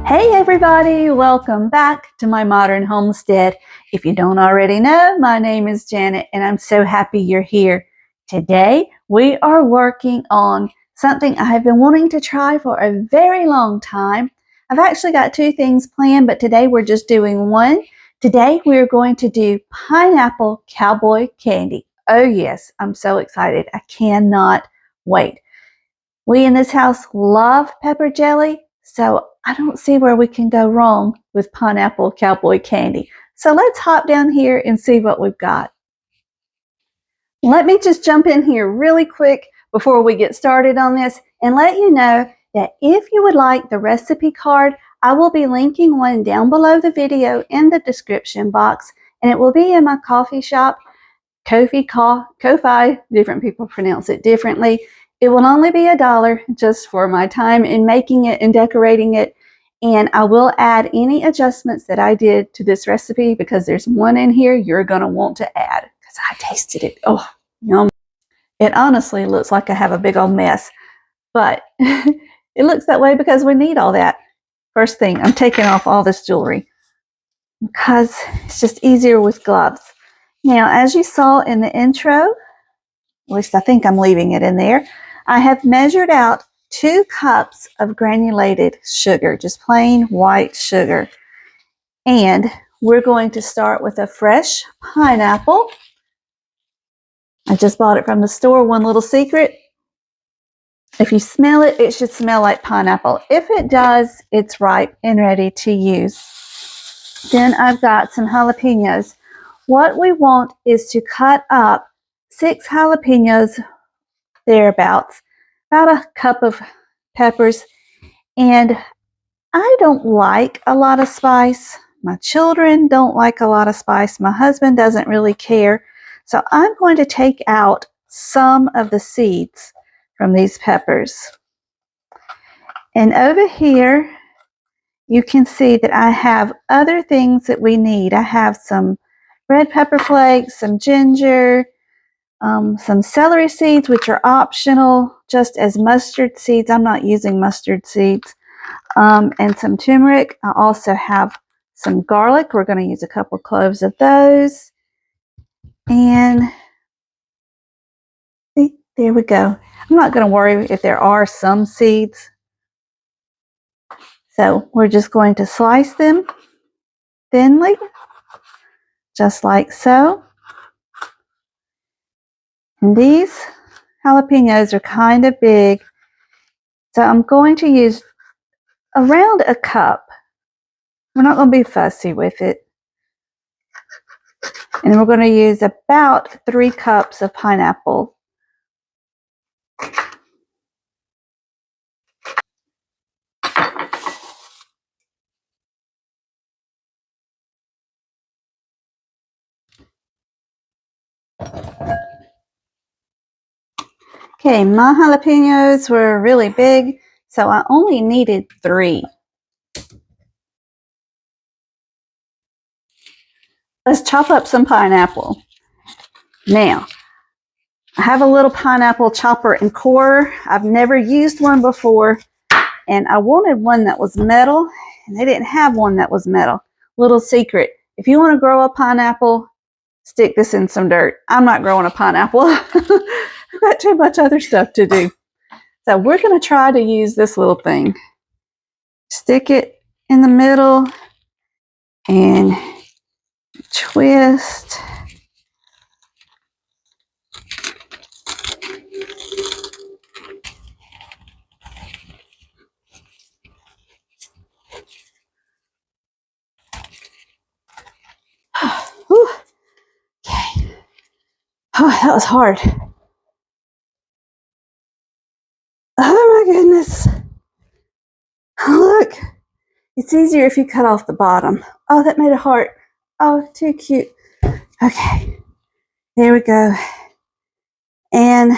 Hey everybody, welcome back to my modern homestead. If you don't already know, my name is Janet and I'm so happy you're here. Today we are working on something I have been wanting to try for a very long time. I've actually got two things planned, but today we're just doing one. Today we're going to do pineapple cowboy candy. Oh yes, I'm so excited. I cannot wait. We in this house love pepper jelly, so I don't see where we can go wrong with pineapple cowboy candy. So let's hop down here and see what we've got. Let me just jump in here really quick before we get started on this and let you know that if you would like the recipe card, I will be linking one down below the video in the description box, and it will be in my coffee shop, Ko-fi, different people pronounce it differently. It will only be $1 just for my time in making it and decorating it. And I will add any adjustments that I did to this recipe because there's one in here you're going to want to add because I tasted it. Oh, yum. It honestly looks like I have a big old mess, but it looks that way because we need all that. First thing, I'm taking off all this jewelry because it's just easier with gloves. Now, as you saw in the intro, at least I think I'm leaving it in there, I have measured out 2 cups of granulated sugar, just plain white sugar. And we're going to start with a fresh pineapple. I just bought it from the store. One little secret. If you smell it, it should smell like pineapple. If it does, it's ripe and ready to use. Then I've got some jalapenos. What we want is to cut up 6 jalapenos, thereabouts, about a cup of peppers. And I don't like a lot of spice. My children don't like a lot of spice. My husband doesn't really care. So I'm going to take out some of the seeds from these peppers. And over here, you can see that I have other things that we need. I have some red pepper flakes, some ginger, some celery seeds, which are optional, just as mustard seeds. I'm not using mustard seeds. And some turmeric. I also have some garlic. We're going to use a couple cloves of those. And there we go. I'm not going to worry if there are some seeds. So we're just going to slice them thinly, just like so. And these jalapenos are kind of big, so I'm going to use around a cup. We're not going to be fussy with it. And then we're going to use about 3 cups of pineapple. Okay, my jalapenos were really big, so I only needed 3. Let's chop up some pineapple. Now, I have a little pineapple chopper and corer. I've never used one before, and I wanted one that was metal, and they didn't have one that was metal. Little secret, if you want to grow a pineapple, stick this in some dirt. I'm not growing a pineapple. I've got too much other stuff to do. So we're going to try to use this little thing. Stick it in the middle and twist. Okay. Oh, that was hard. Oh my goodness. Look, it's easier if you cut off the bottom. Oh, that made a heart. Oh, too cute. Okay, there we go. And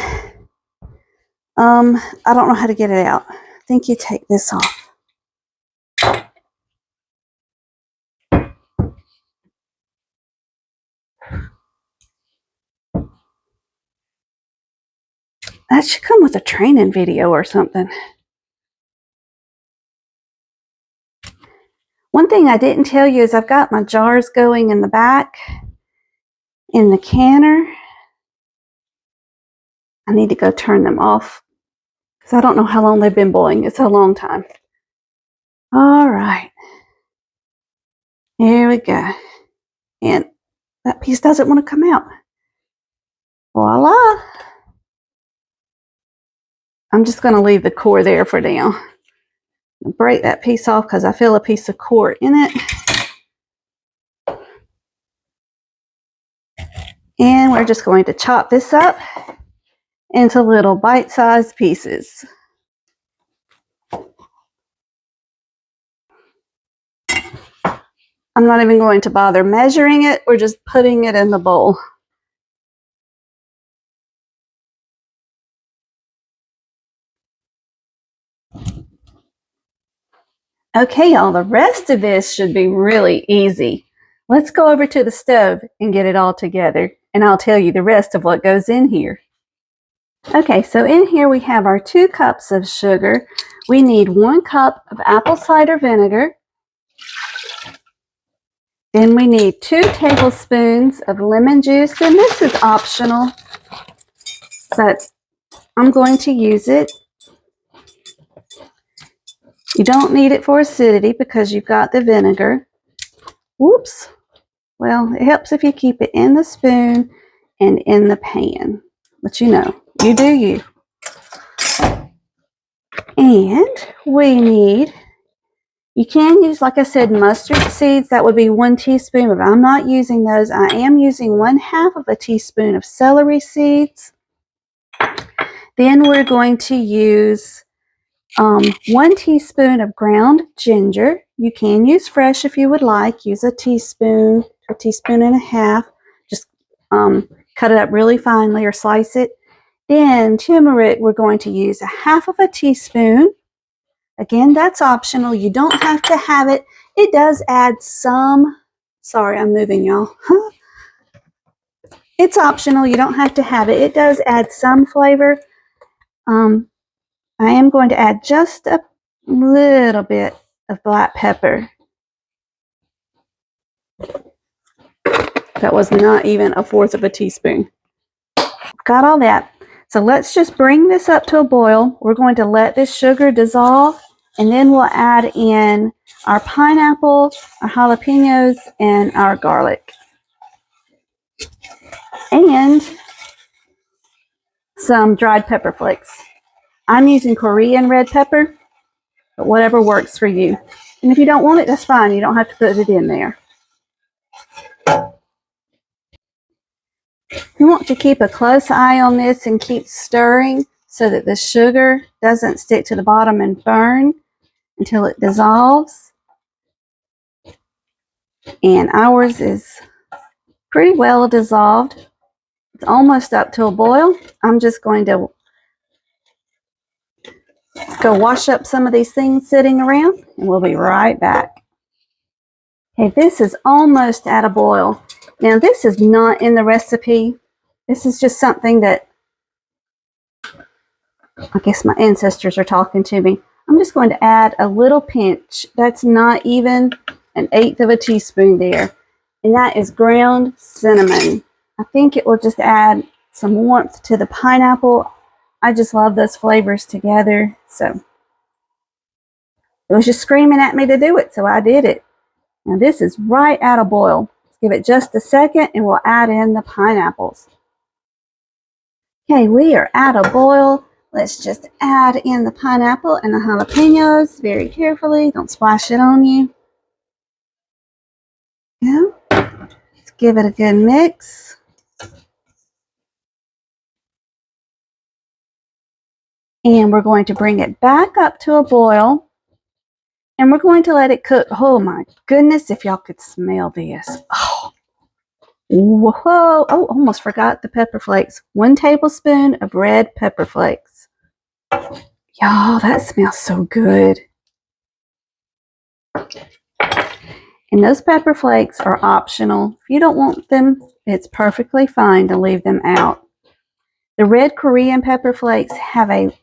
I don't know how to get it out. I think you take this off. That should come with a training video or something. One thing I didn't tell you is I've got my jars going in the back in the canner. I need to go turn them off because I don't know how long they've been boiling. It's a long time. All right. Here we go. And that piece doesn't want to come out. Voila. I'm just going to leave the core there for now. Break that piece off because I feel a piece of core in it. And we're just going to chop this up into little bite-sized pieces. I'm not even going to bother measuring it. We're just putting it in the bowl. Okay, y'all, the rest of this should be really easy. Let's go over to the stove and get it all together, and I'll tell you the rest of what goes in here. Okay, so in here we have our 2 cups of sugar. We need 1 cup of apple cider vinegar. Then we need 2 tablespoons of lemon juice, and this is optional, but I'm going to use it. You don't need it for acidity because you've got the vinegar. Whoops. Well, it helps if you keep it in the spoon and in the pan. But you know, you do you. And we need, you can use, like I said, mustard seeds. That would be 1 teaspoon, but I'm not using those. I am using 1/2 of a teaspoon of celery seeds. Then we're going to use 1 teaspoon of ground ginger. You can use fresh if you would like. Use a teaspoon or teaspoon and a half. Just cut it up really finely or slice it. Then turmeric, we're going to use 1/2 of a teaspoon. Again, that's optional. You don't have to have it. It does add some, sorry, I'm moving y'all. It's optional. You don't have to have it. It does add some flavor. I am going to add just a little bit of black pepper. That was not even 1/4 of a teaspoon. Got all that. So let's just bring this up to a boil. We're going to let this sugar dissolve, and then we'll add in our pineapple, our jalapenos, and our garlic. And some dried pepper flakes. I'm using Korean red pepper, but whatever works for you. And if you don't want it, that's fine. You don't have to put it in there. You want to keep a close eye on this and keep stirring so that the sugar doesn't stick to the bottom and burn until it dissolves. And ours is pretty well dissolved. It's almost up to a boil. I'm just going to go wash up some of these things sitting around, and we'll be right back. Okay, this is almost at a boil. Now, this is not in the recipe. This is just something that I guess my ancestors are talking to me. I'm just going to add a little pinch. That's not even 1/8 of a teaspoon there. And that is ground cinnamon. I think it will just add some warmth to the pineapple. I just love those flavors together. So it was just screaming at me to do it, so I did it. Now this is right at a boil. Let's give it just a second and we'll add in the pineapples. Okay, we are at a boil. Let's just add in the pineapple and the jalapenos very carefully. Don't splash it on you. Yeah. Let's give it a good mix. And we're going to bring it back up to a boil. And we're going to let it cook. Oh my goodness, if y'all could smell this. Oh, whoa. Oh, almost forgot the pepper flakes. 1 tablespoon of red pepper flakes. Y'all, that smells so good. And those pepper flakes are optional. If you don't want them, it's perfectly fine to leave them out. The red Korean pepper flakes have a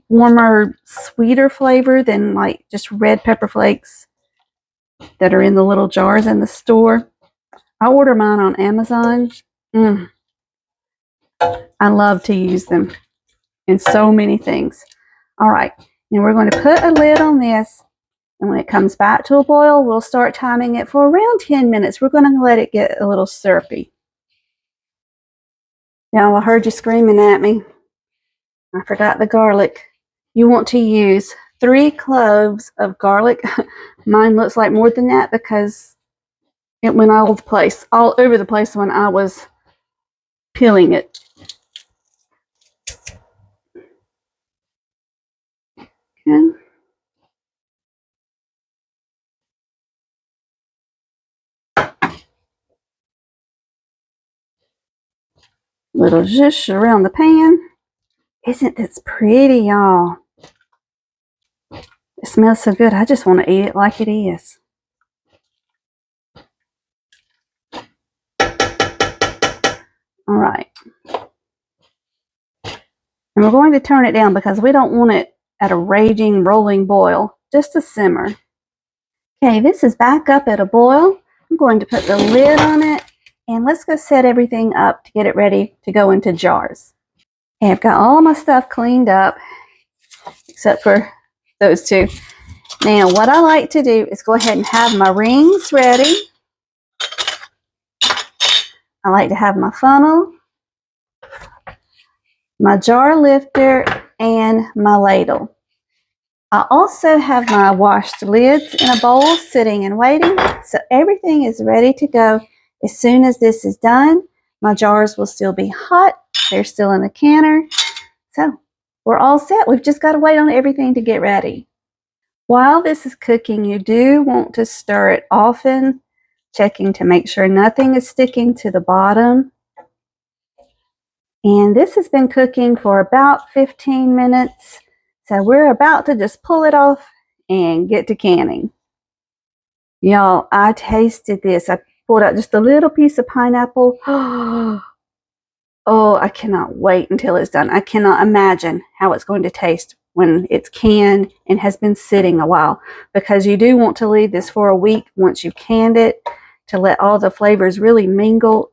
warmer, sweeter flavor than like just red pepper flakes that are in the little jars in the store. I order mine on Amazon. I love to use them in so many things. All right, and we're going to put a lid on this, and when it comes back to a boil, we'll start timing it for around 10 minutes. We're going to let it get a little syrupy. Now, I heard you screaming at me. I forgot the garlic. You want to use 3 cloves of garlic. Mine looks like more than that because it went all over the place when I was peeling it. Okay. Little zhuzh around the pan. Isn't this pretty, y'all? It smells so good. I just want to eat it like it is. All right. And we're going to turn it down because we don't want it at a raging, rolling boil. Just a simmer. Okay, this is back up at a boil. I'm going to put the lid on it. And let's go set everything up to get it ready to go into jars. Okay, I've got all my stuff cleaned up, except for those 2. Now, what I like to do is go ahead and have my rings ready. I like to have my funnel, my jar lifter, and my ladle. I also have my washed lids in a bowl sitting and waiting, so everything is ready to go. As soon as this is done, my jars will still be hot. They're still in the canner. So we're all set. We've just got to wait on everything to get ready. While this is cooking, you do want to stir it often, checking to make sure nothing is sticking to the bottom. And this has been cooking for about 15 minutes. So we're about to just pull it off and get to canning. Y'all, I tasted this. I pulled out just a little piece of pineapple. Oh, I cannot wait until it's done. I cannot imagine how it's going to taste when it's canned and has been sitting a while, because you do want to leave this for a week once you've canned it to let all the flavors really mingle.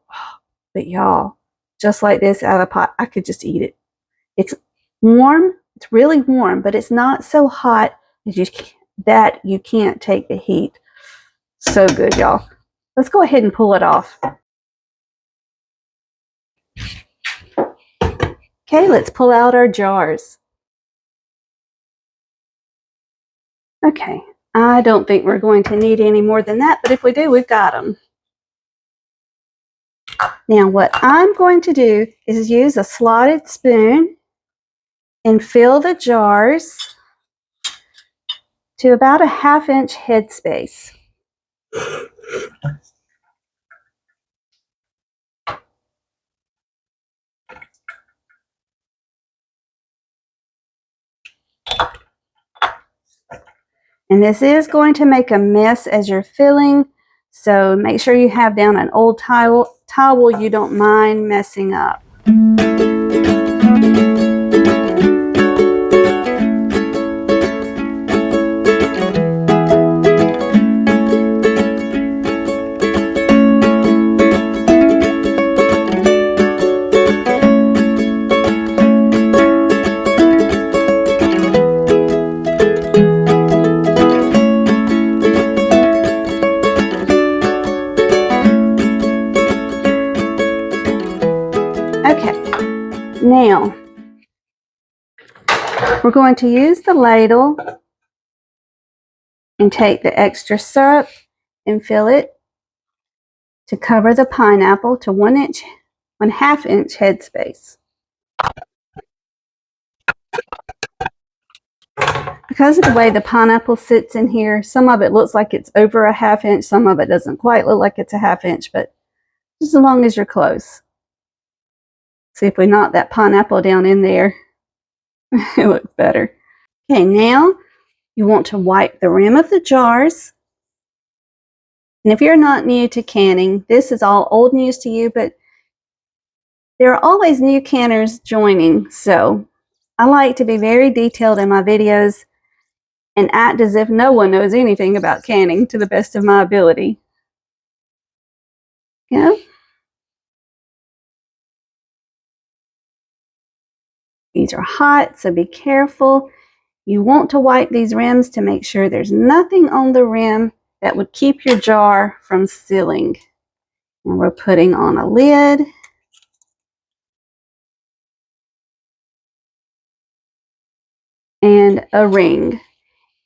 But y'all, just like this out of the pot, I could just eat it. It's warm. It's really warm, but it's not so hot that you can't take the heat. So good, y'all. Let's go ahead and pull it off. Okay, let's pull out our jars. Okay, I don't think we're going to need any more than that, but if we do, we've got them. Now, what I'm going to do is use a slotted spoon and fill the jars to about a 1/2 inch headspace. And this is going to make a mess as you're filling, so make sure you have down an old towel you don't mind messing up. Okay, now we're going to use the ladle and take the extra syrup and fill it to cover the pineapple to 1/2 inch headspace. Because of the way the pineapple sits in here, some of it looks like it's over a 1/2 inch, some of it doesn't quite look like it's a 1/2 inch, but just as long as you're close. See if we knock that pineapple down in there, it looks better. Okay, now you want to wipe the rim of the jars. And if you're not new to canning, this is all old news to you, but there are always new canners joining, so I like to be very detailed in my videos. and act as if no one knows anything about canning to the best of my ability. Yeah. These are hot, so be careful. You want to wipe these rims to make sure there's nothing on the rim that would keep your jar from sealing. And we're putting on a lid. And a ring.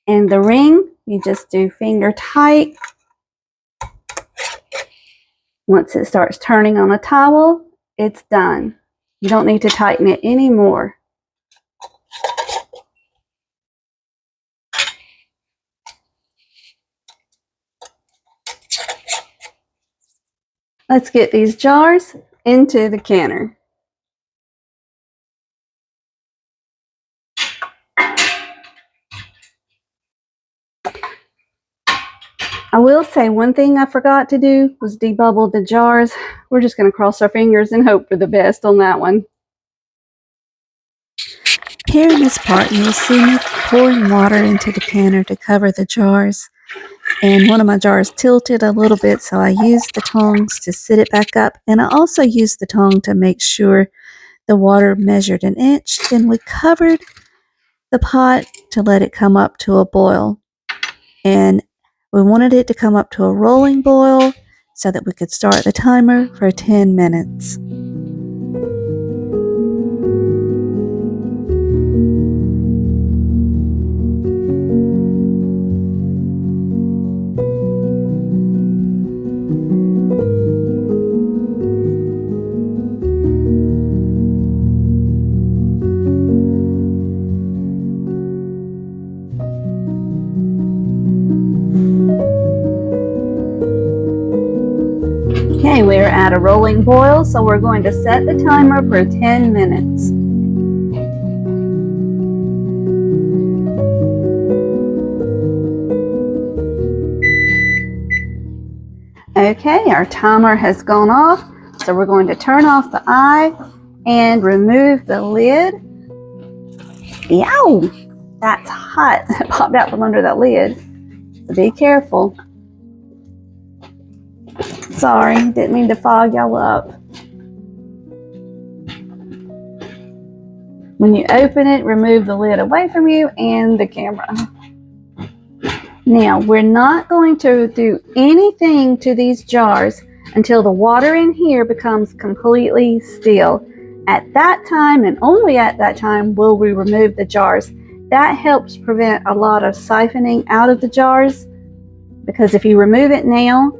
And the ring, you just do finger tight. Once it starts turning on a towel, it's done. You don't need to tighten it anymore. Let's get these jars into the canner. I will say one thing I forgot to do was debubble the jars. We're just going to cross our fingers and hope for the best on that one. Here in this part, you'll see me pouring water into the canner to cover the jars. And one of my jars tilted a little bit, so I used the tongs to sit it back up. And I also used the tong to make sure the water measured an inch. Then we covered the pot to let it come up to a boil. And we wanted it to come up to a rolling boil so that we could start the timer for 10 minutes. Okay, we're at a rolling boil, so we're going to set the timer for 10 minutes. Okay, our timer has gone off, so we're going to turn off the eye and remove the lid. Yow! That's hot. It popped out from under that lid, so be careful. Sorry, didn't mean to fog y'all up. When you open it, remove the lid away from you and the camera. Now, we're not going to do anything to these jars until the water in here becomes completely still. At that time, and only at that time, will we remove the jars. That helps prevent a lot of siphoning out of the jars, because if you remove it now,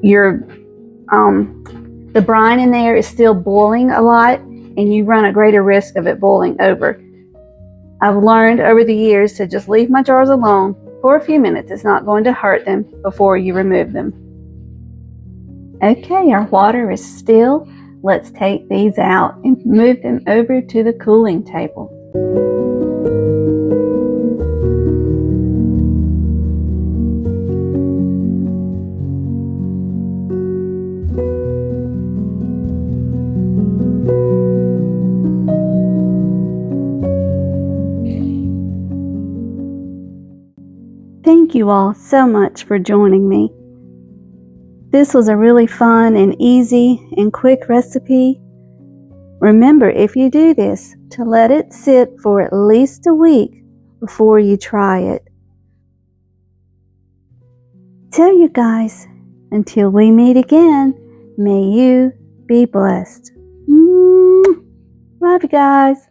the brine in there is still boiling a lot, and you run a greater risk of it boiling over. I've learned over the years to just leave my jars alone for a few minutes. It's not going to hurt them before you remove them. Okay, our water is still. Let's take these out and move them over to the cooling table. Thank you all so much for joining me. This was a really fun and easy and quick recipe. Remember, if you do this, to let it sit for at least a week before you try it. So you guys, until we meet again, may you be blessed. Love you guys.